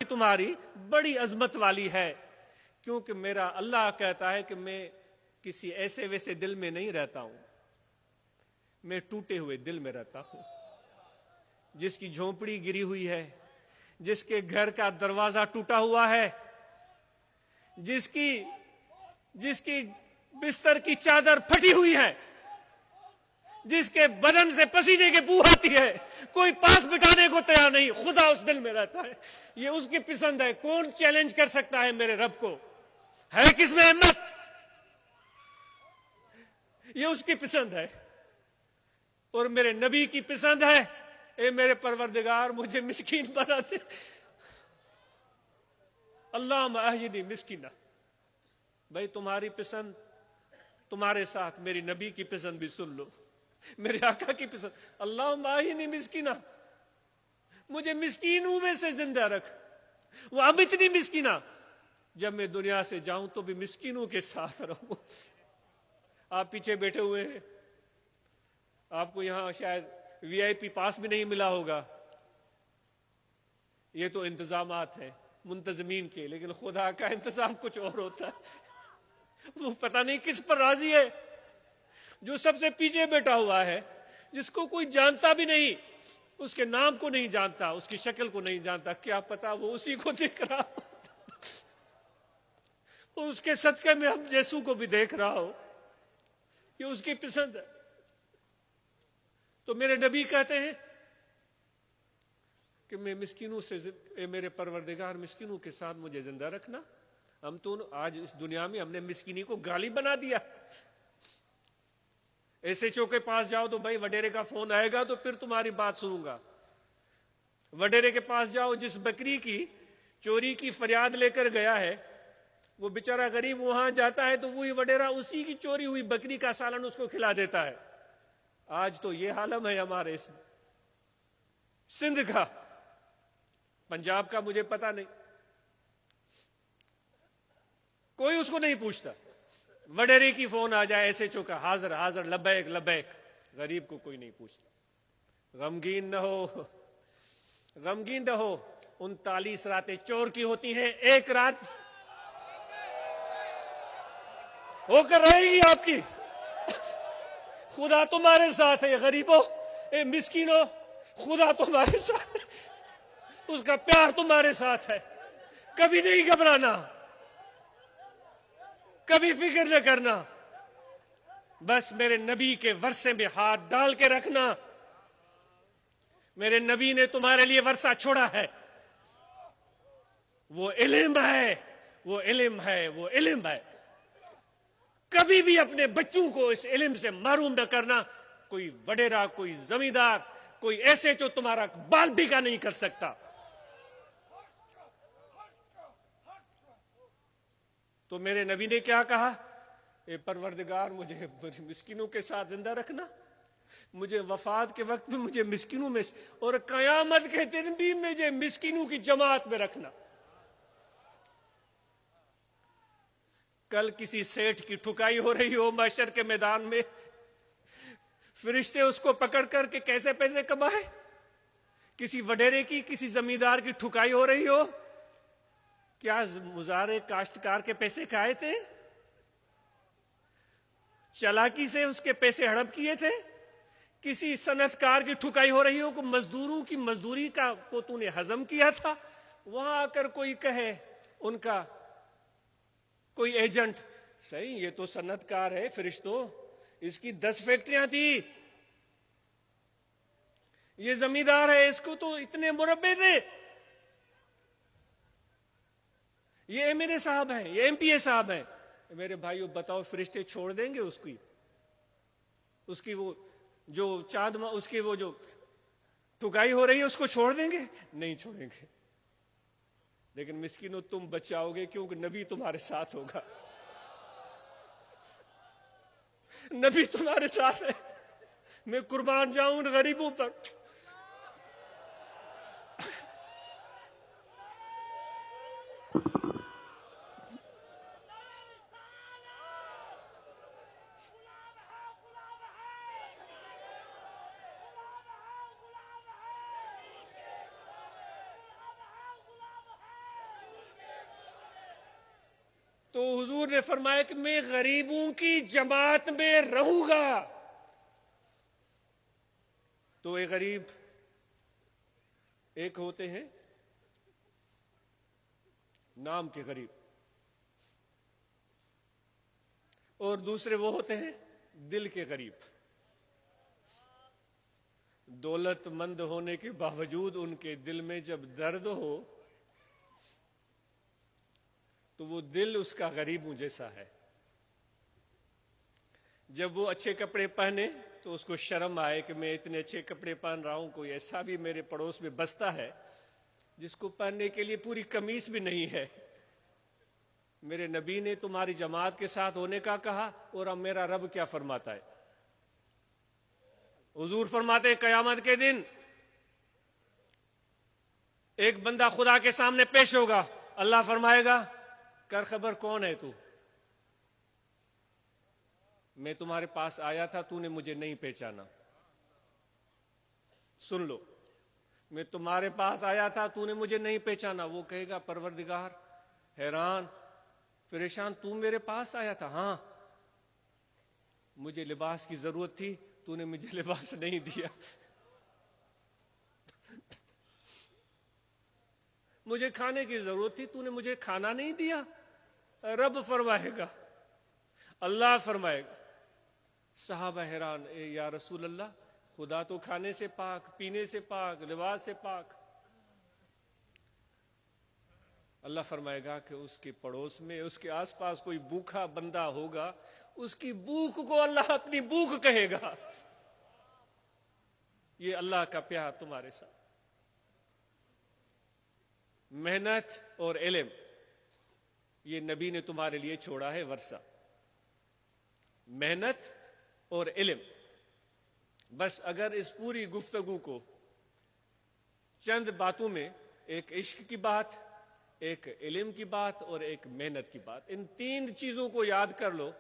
तुम्हारी बड़ी अजमत वाली है, क्योंकि मेरा अल्लाह कहता है कि मैं किसी ऐसे वैसे दिल में नहीं रहता हूं, मैं टूटे हुए दिल में रहता हूं, जिसकी झोंपड़ी गिरी हुई है, जिसके घर का दरवाजा टूटा हुआ है, जिसकी बिस्तर की चादर फटी हुई है, जिसके बदन से पसीने की बू आती है, कोई पास बिठाने को तैयार नहीं, खुदा उस दिल में रहता है। ये उसकी पसंद है। कौन चैलेंज कर सकता है मेरे रब को? है किसमें हिम्मत? ये उसकी पसंद है और मेरे नबी की पसंद है। ए मेरे परवरदिगार, मुझे मिस्कीन बना दे। अल्लाहुम्मा अहयिनी मिस्कीना। भाई तुम्हारी पसंद तुम्हारे साथ, मेरी नबी की पसंद भी सुन लो, मेरे आका की पसंद। अल्लाहुम्मा अहयिनी मिस्कीना, मुझे मिस्कीनों में से जिंदा रख। वो अब इतनी मिस्कीना, जब मैं दुनिया से जाऊं तो भी मिस्कीनों के साथ रहूं। आप पीछे बैठे हुए हैं, आपको यहां शायद वीआईपी पास भी नहीं मिला होगा। ये तो इंतजामात हैं मुंतजमीन के, लेकिन खुदा का इंतजाम कुछ और होता है। वो पता नहीं किस पर राजी है, जो सबसे पीछे बैठा हुआ है, जिसको कोई जानता भी नहीं, उसके नाम को नहीं जानता, उसकी शक्ल को नहीं जानता, क्या पता वो उसी को देख रहा हो, उसके सदके में हम यीशु को भी देख रहा हो। ये उसकी पसंद है। तो मेरे नबी कहते हैं कि मैं मिस्किनों से, मेरे परवरदिगार मिस्किनों के साथ मुझे जिंदा रखना। हम तो आज इस दुनिया में हमने मिस्किनी को गाली बना दिया। एसएचओ के पास जाओ तो भाई वडेरे का फोन आएगा तो फिर तुम्हारी बात सुनूंगा। वडेरे के पास जाओ, जिस बकरी की चोरी की फरियाद लेकर गया है, वो बेचारा गरीब वहां जाता है तो वही वडेरा उसी की चोरी हुई बकरी का सालन उसको खिला देता है। आज तो ये हालम है हमारे इस सिंध का, पंजाब का मुझे पता नहीं, कोई उसको नहीं पूछता। वडेरे की फोन आ जाए एसएचओ का, हाजिर हाजिर, लबैक लबैक, गरीब को कोई नहीं पूछता। गमगीन न हो, गमगीन न हो। 39 रातें चोर की होती हैं, एक रात होकर रहेगी आपकी। खुदा तुम्हारे साथ है गरीबों, ए मिस्कीनों, खुदा तुम्हारे साथ है, उसका प्यार तुम्हारे साथ है। कभी नहीं घबराना, कभी फिक्र न करना, बस मेरे नबी के वर्षे में हाथ डाल के रखना। मेरे नबी ने तुम्हारे लिए वर्षा छोड़ा है। वो इल्म है, वो इल्म है, वो इल्म है। कभी भी अपने बच्चों को इस इल्म से महरूम न करना। कोई वडेरा, कोई जमींदार, कोई ऐसे जो तुम्हारा बाल बिगा नहीं कर सकता। तो मेरे नबी ने क्या कहा? ए परवरदिगार, मुझे मिस्किनों के साथ जिंदा रखना, मुझे वफात के वक्त में मुझे मिस्किनों में, और कयामत के दिन भी मुझे मिस्किनों की जमात में रखना। कल किसी सेठ की ठुकाई हो रही हो महशर के मैदान में, फरिश्ते उसको पकड़ करके कैसे पैसे कमाए। किसी वडेरे की, किसी जमींदार की ठुकाई हो रही हो, क्या मुजारे काश्तकार के पैसे खाए थे, चालाकी से उसके पैसे हड़प किए थे। किसी सनतकार की ठुकाई हो रही हो, को मजदूरों की मजदूरी का को तूने हजम किया था। वहां आकर कोई कहे, उनका कोई एजेंट, सही ये तो सनतकार है, फरिश्तों इसकी 10 फैक्ट्रियां थी, ये जमींदार है, इसको तो इतने मुरब्बे थे, ये एमएनए साहब हैं, ये एमपीए साहब हैं। मेरे भाइयों बताओ, फरिश्ते छोड़ देंगे उसकी वो जो चांद, उसकी वो जो ठुकाई हो रही है, उसको छोड़ देंगे? नहीं छोड़ेंगे। लेकिन मिस्किनों, तुम बचाओगे, क्योंकि नबी तुम्हारे साथ होगा। नबी तुम्हारे साथ है। मैं कुर्बान जाऊं उन गरीबों पर। نے فرمایا کہ میں غریبوں کی جماعت میں رہوں گا. تو ایک غریب، ایک ہوتے ہیں نام کے غریب، اور دوسرے وہ ہوتے ہیں دل کے غریب. دولت مند ہونے کے باوجود ان کے دل میں جب درد ہو تو وہ دل اس کا غریبوں جیسا ہے. جب وہ اچھے کپڑے پہنے تو اس کو شرم آئے کہ میں اتنے اچھے کپڑے پہن رہا ہوں، کوئی ایسا بھی میرے پڑوس میں بستا ہے جس کو پہننے کے لیے پوری قمیص بھی نہیں ہے. میرے نبی نے تمہاری جماعت کے ساتھ ہونے کا کہا، اور اب میرا رب کیا فرماتا ہے؟ حضور فرماتے ہیں قیامت کے دن ایک بندہ خدا کے سامنے پیش ہوگا. اللہ فرمائے گا کر خبر کون ہے تو؟ میں تمہارے پاس آیا تھا، تو نے مجھے نہیں پہچانا. سن لو، میں تمہارے پاس آیا تھا، تو نے مجھے نہیں پہچانا. وہ کہے گا پروردگار حیران پریشان، تو میرے پاس آیا تھا؟ ہاں، مجھے لباس کی ضرورت تھی، تو نے مجھے لباس نہیں دیا. مجھے کھانے کی ضرورت تھی، تو نے مجھے کھانا نہیں دیا. رب فرمائے گا، اللہ فرمائے گا. صحابہ حیران، اے یا رسول اللہ، خدا تو کھانے سے پاک، پینے سے پاک، لباس سے پاک. اللہ فرمائے گا کہ اس کے پڑوس میں، اس کے آس پاس کوئی بھوکا بندہ ہوگا، اس کی بھوک کو اللہ اپنی بھوک کہے گا. یہ اللہ کا پیار تمہارے ساتھ. محنت اور علم، یہ نبی نے تمہارے لیے چھوڑا ہے ورثہ. محنت اور علم. بس اگر اس پوری گفتگو کو چند باتوں میں، ایک عشق کی بات، ایک علم کی بات اور ایک محنت کی بات، ان تین چیزوں کو یاد کر لو